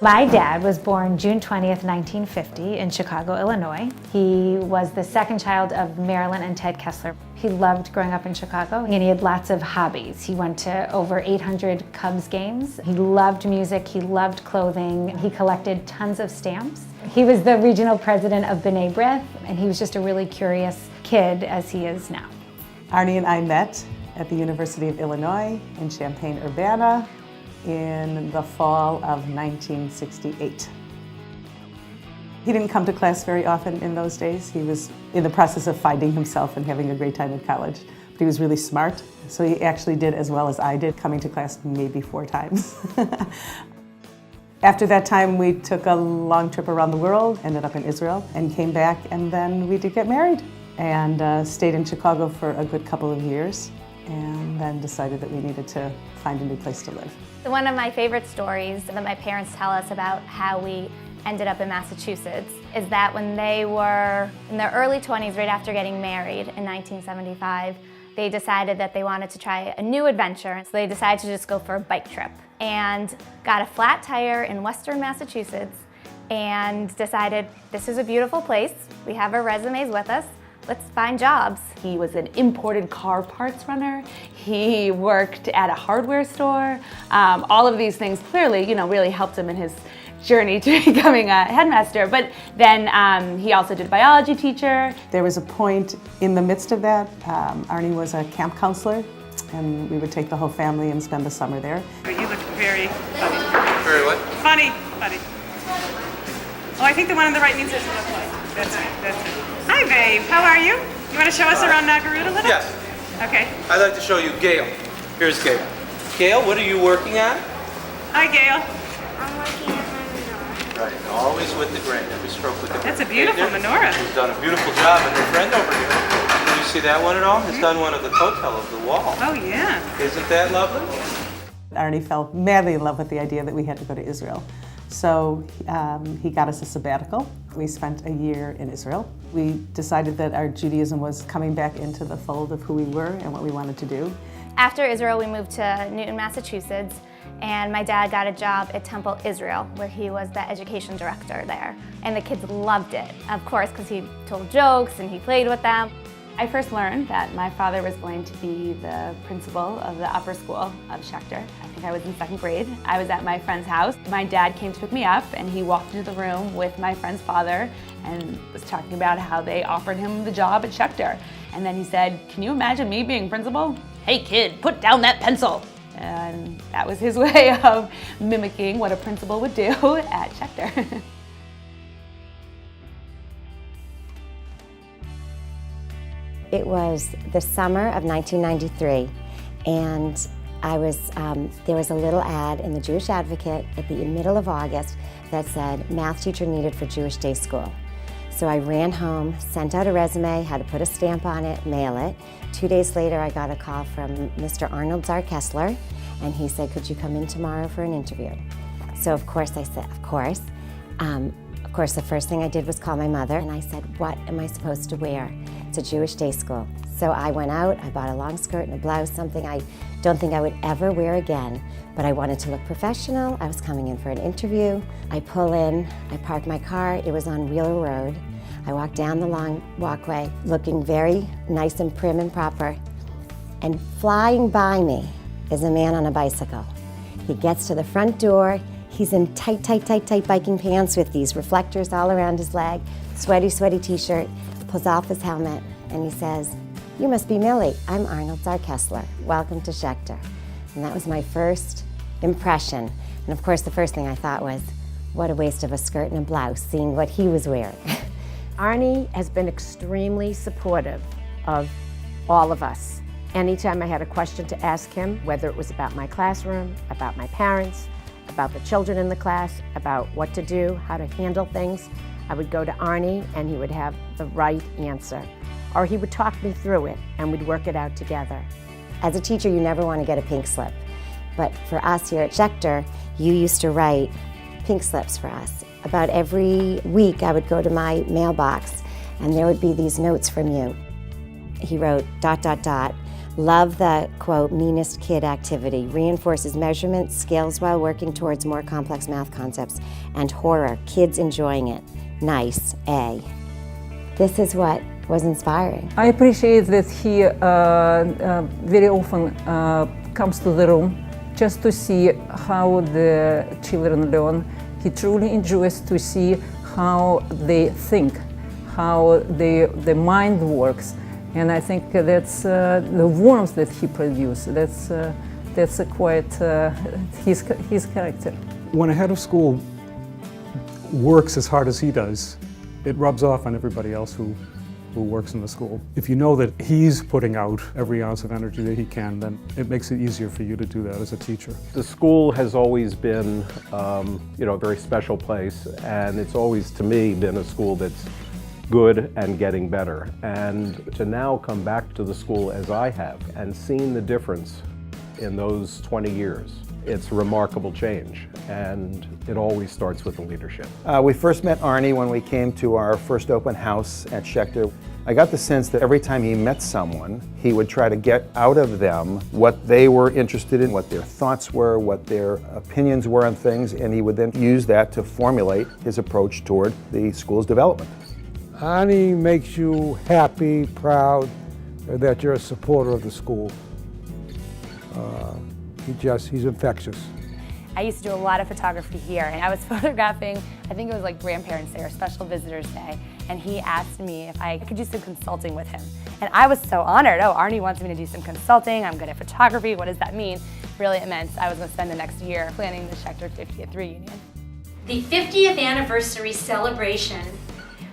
My dad was born June 20th, 1950 in Chicago, Illinois. He was the second child of Marilyn and Ted Kessler. He loved growing up in Chicago and he had lots of hobbies. He went to over 800 Cubs games. He loved music, he loved clothing, he collected tons of stamps. He was the regional president of B'nai B'rith and he was just a really curious kid as he is now. Arnie and I met at the University of Illinois in Champaign-Urbana in the fall of 1968. He didn't come to class very often in those days. He was in the process of finding himself and having a great time at college. But he was really smart, so he actually did as well as I did, coming to class maybe 4 times. After that time, we took a long trip around the world, ended up in Israel, and came back, and then we did get married and stayed in Chicago for a good couple of years, and then decided that we needed to find a new place to live. One of my favorite stories that my parents tell us about how we ended up in Massachusetts is that when they were in their early 20s, right after getting married in 1975, they decided that they wanted to try a new adventure. So they decided to just go for a bike trip and got a flat tire in Western Massachusetts and decided this is a beautiful place. We have our resumes with us. Let's find jobs. He was an imported car parts runner. He worked at a hardware store. All of these things clearly, really helped him in his journey to becoming a headmaster. But then he also did a biology teacher. There was a point in the midst of that, Arnie was a camp counselor, and we would take the whole family and spend the summer there. You look very funny. Very what? Funny. Oh, I think the one on the right means there's no play. That's it. Hi, babe. How are you? You want to show us around Nagarut a little? Yes. Okay. I'd like to show you Gail. Here's Gail. Gail, what are you working on? Hi, Gail. I'm working at my menorah. Right, always with the grain. Every stroke with the grain. That's a beautiful menorah. He's done a beautiful job, and your friend over here, can you see that one at all? He's done one of the kotel of the wall. Oh, yeah. Isn't that lovely? Arnie fell madly in love with the idea that we had to go to Israel. So he got us a sabbatical. We spent a year in Israel. We decided that our Judaism was coming back into the fold of who we were and what we wanted to do. After Israel, we moved to Newton, Massachusetts, and my dad got a job at Temple Israel, where he was the education director there. And the kids loved it, of course, because he told jokes and he played with them. I first learned that my father was going to be the principal of the upper school of Schechter. I think I was in 2nd grade. I was at my friend's house. My dad came to pick me up and he walked into the room with my friend's father and was talking about how they offered him the job at Schechter. And then he said, "Can you imagine me being principal? Hey kid, put down that pencil." And that was his way of mimicking what a principal would do at Schechter. It was the summer of 1993, and there was a little ad in the Jewish Advocate at the middle of August that said, math teacher needed for Jewish day school. So I ran home, sent out a resume, had to put a stamp on it, mail it. 2 days later, I got a call from Mr. Arnold Kessler, and he said, could you come in tomorrow for an interview? So of course I said, of course. Of course, the first thing I did was call my mother, and I said, what am I supposed to wear? It's a Jewish day school. So I went out, I bought a long skirt and a blouse, something I don't think I would ever wear again, but I wanted to look professional. I was coming in for an interview. I pull in, I park my car, it was on Wheeler Road. I walk down the long walkway, looking very nice and prim and proper, and flying by me is a man on a bicycle. He gets to the front door. He's in tight biking pants with these reflectors all around his leg, sweaty t-shirt, pulls off his helmet, and he says, you must be Millie. I'm Arnold Kessler. Welcome to Schechter. And that was my first impression. And of course, the first thing I thought was, what a waste of a skirt and a blouse, seeing what he was wearing. Arnie has been extremely supportive of all of us. Anytime I had a question to ask him, whether it was about my classroom, about my parents, about the children in the class, about what to do, how to handle things, I would go to Arnie and he would have the right answer. Or he would talk me through it and we'd work it out together. As a teacher, you never want to get a pink slip. But for us here at Schechter, you used to write pink slips for us. About every week, I would go to my mailbox and there would be these notes from you. He wrote, ... Love the, quote, meanest kid activity. Reinforces measurements, skills while working towards more complex math concepts. And horror, kids enjoying it. Nice, A. This is what was inspiring. I appreciate that he very often comes to the room just to see how the children learn. He truly enjoys to see how they think, how the mind works. And I think that's the warmth that he produces. That's quite his character. When a head of school works as hard as he does, it rubs off on everybody else who works in the school. If you know that he's putting out every ounce of energy that he can, then it makes it easier for you to do that as a teacher. The school has always been, a very special place, and it's always, to me, been a school that's good and getting better. And to now come back to the school as I have and seen the difference in those 20 years, it's a remarkable change, and it always starts with the leadership. We first met Arnie when we came to our first open house at Schechter. I got the sense that every time he met someone, he would try to get out of them what they were interested in, what their thoughts were, what their opinions were on things, and he would then use that to formulate his approach toward the school's development. Arnie makes you happy, proud that you're a supporter of the school. He's infectious. I used to do a lot of photography here, and I was photographing, I think it was like Grandparents' Day or Special Visitors' Day, and he asked me if I could do some consulting with him. And I was so honored. Oh, Arnie wants me to do some consulting. I'm good at photography. What does that mean? Really, it meant I was going to spend the next year planning the Schechter 50th reunion. The 50th anniversary celebration,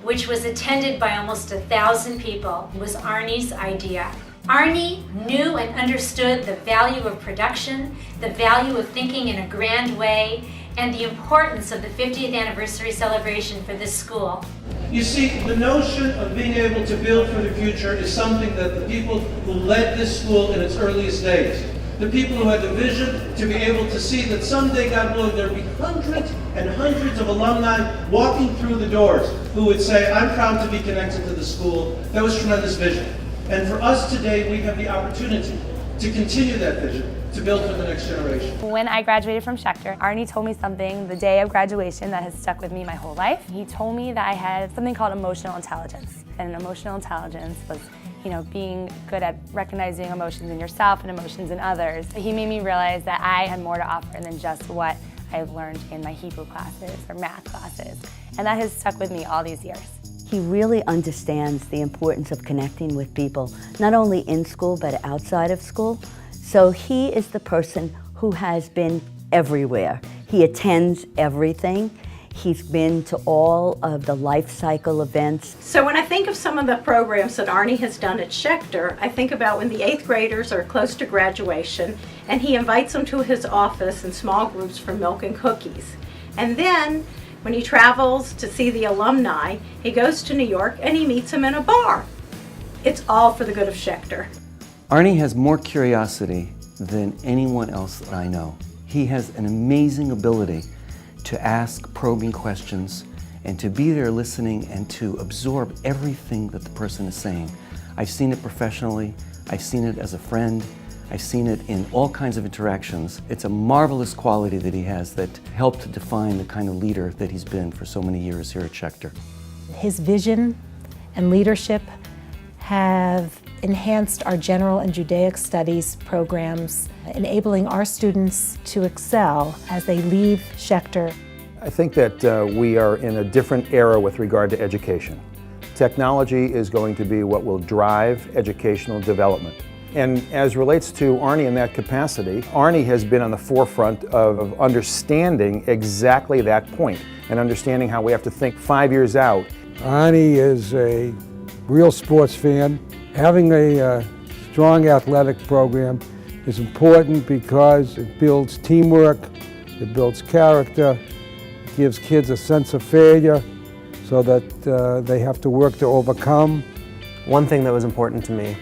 which was attended by almost 1,000 people, was Arnie's idea. Arnie knew and understood the value of production, the value of thinking in a grand way, and the importance of the 50th anniversary celebration for this school. You see, the notion of being able to build for the future is something that the people who led this school in its earliest days, the people who had the vision to be able to see that someday, God willing, there would be hundreds and hundreds of alumni walking through the doors who would say, I'm proud to be connected to the school. That was tremendous vision. And for us today, we have the opportunity to continue that vision, to build for the next generation. When I graduated from Schechter, Arnie told me something the day of graduation that has stuck with me my whole life. He told me that I had something called emotional intelligence. And emotional intelligence was, being good at recognizing emotions in yourself and emotions in others. He made me realize that I had more to offer than just what I've learned in my Hebrew classes or math classes. And that has stuck with me all these years. He really understands the importance of connecting with people, not only in school, but outside of school. So he is the person who has been everywhere. He attends everything. He's been to all of the life cycle events. So when I think of some of the programs that Arnie has done at Schechter, I think about when the 8th graders are close to graduation, and he invites them to his office in small groups for milk and cookies. And then, when he travels to see the alumni, he goes to New York and he meets them in a bar. It's all for the good of Schechter. Arnie has more curiosity than anyone else that I know. He has an amazing ability to ask probing questions and to be there listening and to absorb everything that the person is saying. I've seen it professionally, I've seen it as a friend, I've seen it in all kinds of interactions. It's a marvelous quality that he has that helped to define the kind of leader that he's been for so many years here at Schechter. His vision and leadership have enhanced our general and Judaic studies programs, enabling our students to excel as they leave Schechter. I think that we are in a different era with regard to education. Technology is going to be what will drive educational development. And as relates to Arnie in that capacity, Arnie has been on the forefront of understanding exactly that point and understanding how we have to think 5 years out. Arnie is a real sports fan. Having a strong athletic program is important because it builds teamwork, it builds character, it gives kids a sense of failure so that they have to work to overcome. One thing that was important to me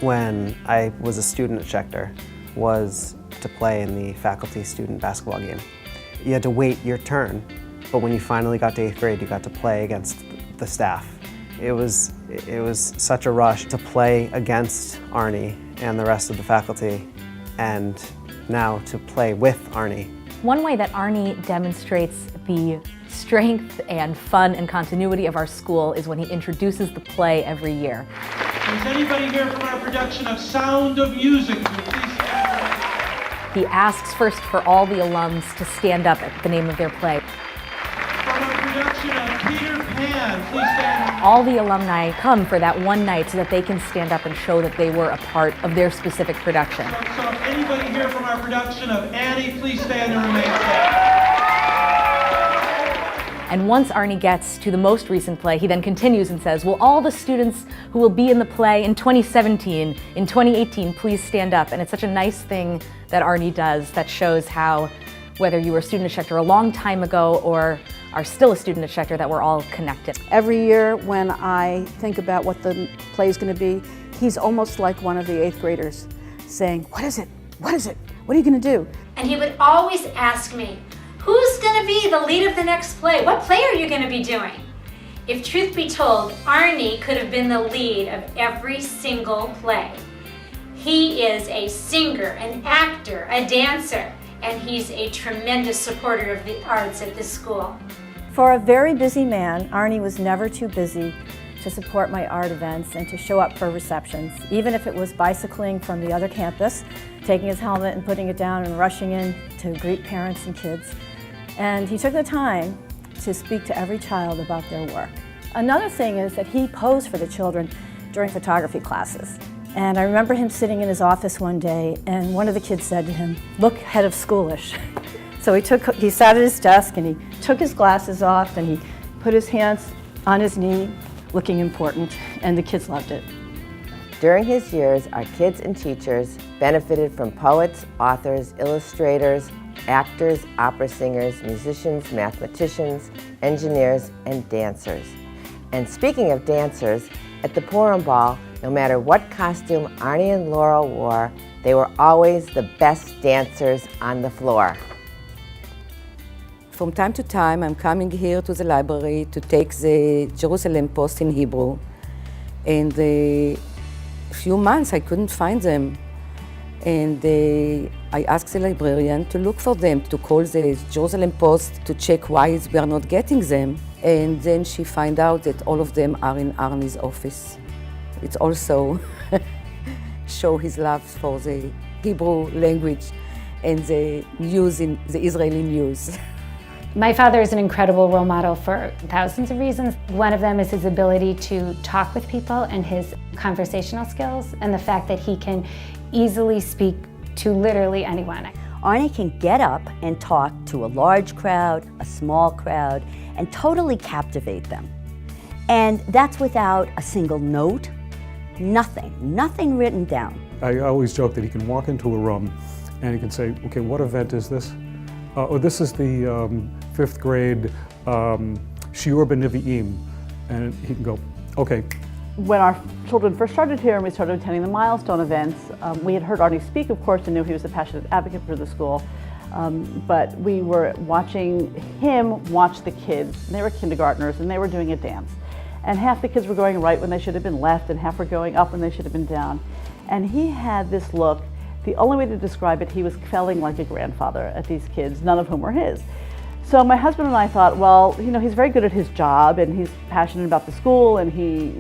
when I was a student at Schechter was to play in the faculty-student basketball game. You had to wait your turn, but when you finally got to 8th grade, you got to play against the staff. It was such a rush to play against Arnie and the rest of the faculty, and now to play with Arnie. One way that Arnie demonstrates the strength and fun and continuity of our school is when he introduces the play every year. Is anybody here from our production of Sound of Music? He asks first for all the alums to stand up at the name of their play. From our production of Peter Pan, please stand up. All the alumni come for that one night so that they can stand up and show that they were a part of their specific production. So anybody here from our production of Annie, please stand and remain standing. And once Arnie gets to the most recent play, he then continues and says, will all the students who will be in the play in 2017, in 2018, please stand up? And it's such a nice thing that Arnie does that shows how, whether you were a student at Schechter a long time ago or are still a student at Schechter, that we're all connected. Every year when I think about what the play is going to be, he's almost like one of the 8th graders saying, what is it? What is it? What are you going to do? And he would always ask me, who's going to be the lead of the next play? What play are you going to be doing? If truth be told, Arnie could have been the lead of every single play. He is a singer, an actor, a dancer, and he's a tremendous supporter of the arts at this school. For a very busy man, Arnie was never too busy to support my art events and to show up for receptions, even if it was bicycling from the other campus, taking his helmet and putting it down and rushing in to greet parents and kids. And he took the time to speak to every child about their work. Another thing is that he posed for the children during photography classes. And I remember him sitting in his office one day, and one of the kids said to him, "Look head of schoolish." So he sat at his desk and he took his glasses off and he put his hands on his knee, looking important, and the kids loved it. During his years, our kids and teachers benefited from poets, authors, illustrators, actors, opera singers, musicians, mathematicians, engineers, and dancers. And speaking of dancers, at the Purim Ball, no matter what costume Arnie and Laurel wore, they were always the best dancers on the floor. From time to time, I'm coming here to the library to take the Jerusalem Post in Hebrew. In the few months, I couldn't find them. And I asked the librarian to look for them, to call the Jerusalem Post to check why we are not getting them. And then she found out that all of them are in Arnie's office. It also show his love for the Hebrew language and the news in the Israeli news. My father is an incredible role model for thousands of reasons. One of them is his ability to talk with people and his conversational skills, and the fact that he can easily speak to literally anyone. Arnie can get up and talk to a large crowd, a small crowd, and totally captivate them. And that's without a single note, nothing written down. I always joke that he can walk into a room and he can say, okay, what event is this? This is the 5th grade Shiur B'Nevi'im. And he can go, okay. When our children first started here and we started attending the milestone events, we had heard Arnie speak, of course, and knew he was a passionate advocate for the school. But we were watching him watch the kids. And they were kindergartners and they were doing a dance. And half the kids were going right when they should have been left and half were going up when they should have been down. And he had this look. The only way to describe it, he was feeling like a grandfather at these kids, none of whom were his. So my husband and I thought, well, he's very good at his job and he's passionate about the school and he,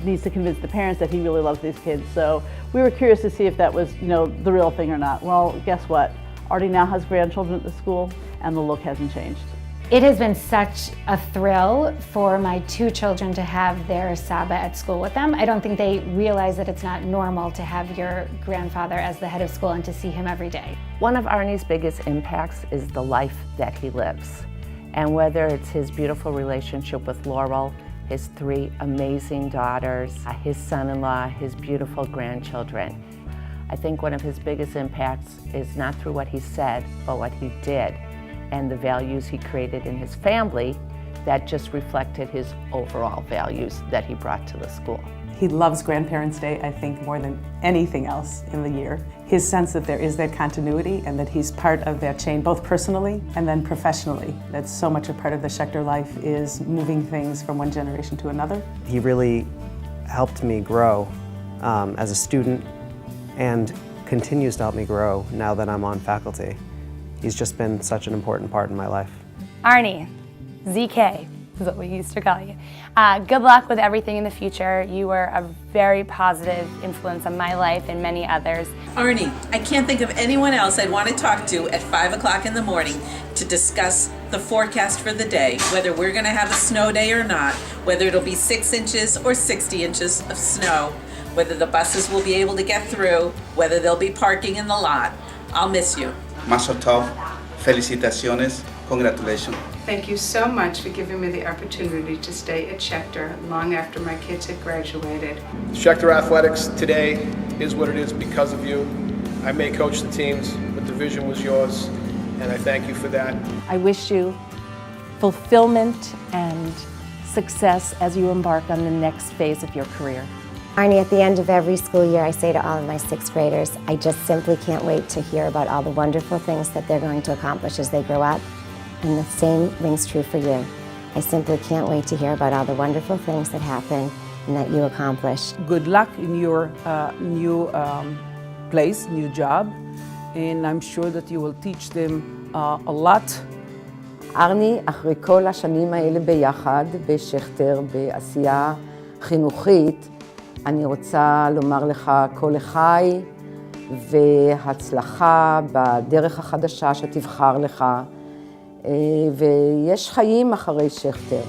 needs to convince the parents that he really loves these kids. So we were curious to see if that was, the real thing or not. Well, guess what? Arnie now has grandchildren at the school and the look hasn't changed. It has been such a thrill for my 2 children to have their Saba at school with them. I don't think they realize that it's not normal to have your grandfather as the head of school and to see him every day. One of Arnie's biggest impacts is the life that he lives. And whether it's his beautiful relationship with Laurel, his 3 amazing daughters, his son-in-law, his beautiful grandchildren. I think one of his biggest impacts is not through what he said, but what he did, and the values he created in his family that just reflected his overall values that he brought to the school. He loves Grandparents' Day, I think, more than anything else in the year. His sense that there is that continuity and that he's part of that chain, both personally and then professionally. That's so much a part of the Schechter life, is moving things from one generation to another. He really helped me grow as a student and continues to help me grow now that I'm on faculty. He's just been such an important part in my life. Arnie, ZK is what we used to call you. Good luck with everything in the future. You were a very positive influence on my life and many others. Arnie, I can't think of anyone else I'd want to talk to at 5 o'clock in the morning to discuss the forecast for the day, whether we're going to have a snow day or not, whether it'll be 6 inches or 60 inches of snow, whether the buses will be able to get through, whether they'll be parking in the lot. I'll miss you. Mazel tov, felicitaciones, congratulations. Thank you so much for giving me the opportunity to stay at Schechter long after my kids had graduated. Schechter Athletics today is what it is because of you. I may coach the teams, but the vision was yours, and I thank you for that. I wish you fulfillment and success as you embark on the next phase of your career. Arnie, at the end of every school year, I say to all of my 6th graders, I just simply can't wait to hear about all the wonderful things that they're going to accomplish as they grow up. And the same rings true for you. I simply can't wait to hear about all the wonderful things that happen and that you accomplish. Good luck in your new place, new job, and I'm sure that you will teach them a lot. ארני, אחרי כל השנים האלה ביחד, בשכתר, בעשייה חינוכית, אני רוצה לומר לך כל לחי והצלחה בדרך החדשה שתבחר לך. ויש חיים אחרי שכתר.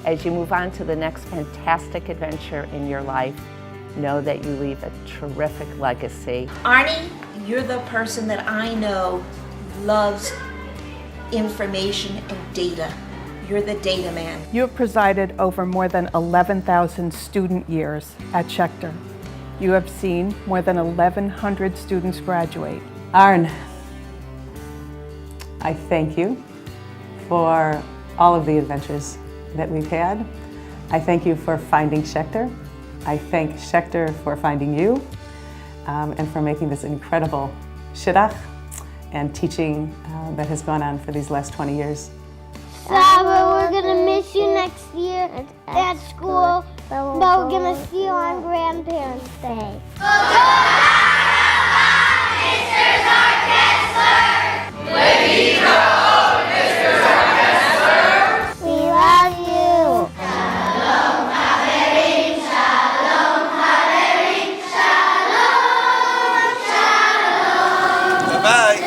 As you move on to the next fantastic adventure in your life, know that you leave a terrific legacy. Arnie, you're the person that I know loves information and data. You're the data man. You have presided over more than 11,000 student years at Schechter. You have seen more than 1,100 students graduate. Arn, I thank you for all of the adventures that we've had. I thank you for finding Schechter. I thank Schechter for finding you and for making this incredible shidduch and teaching that has gone on for these last 20 years. Saba, we're gonna miss you next year at school, but we're gonna see you on Grandparents' Day. We love you. Shalom, Haverim, Shalom, Haverim, Shalom, Shalom. Bye-bye.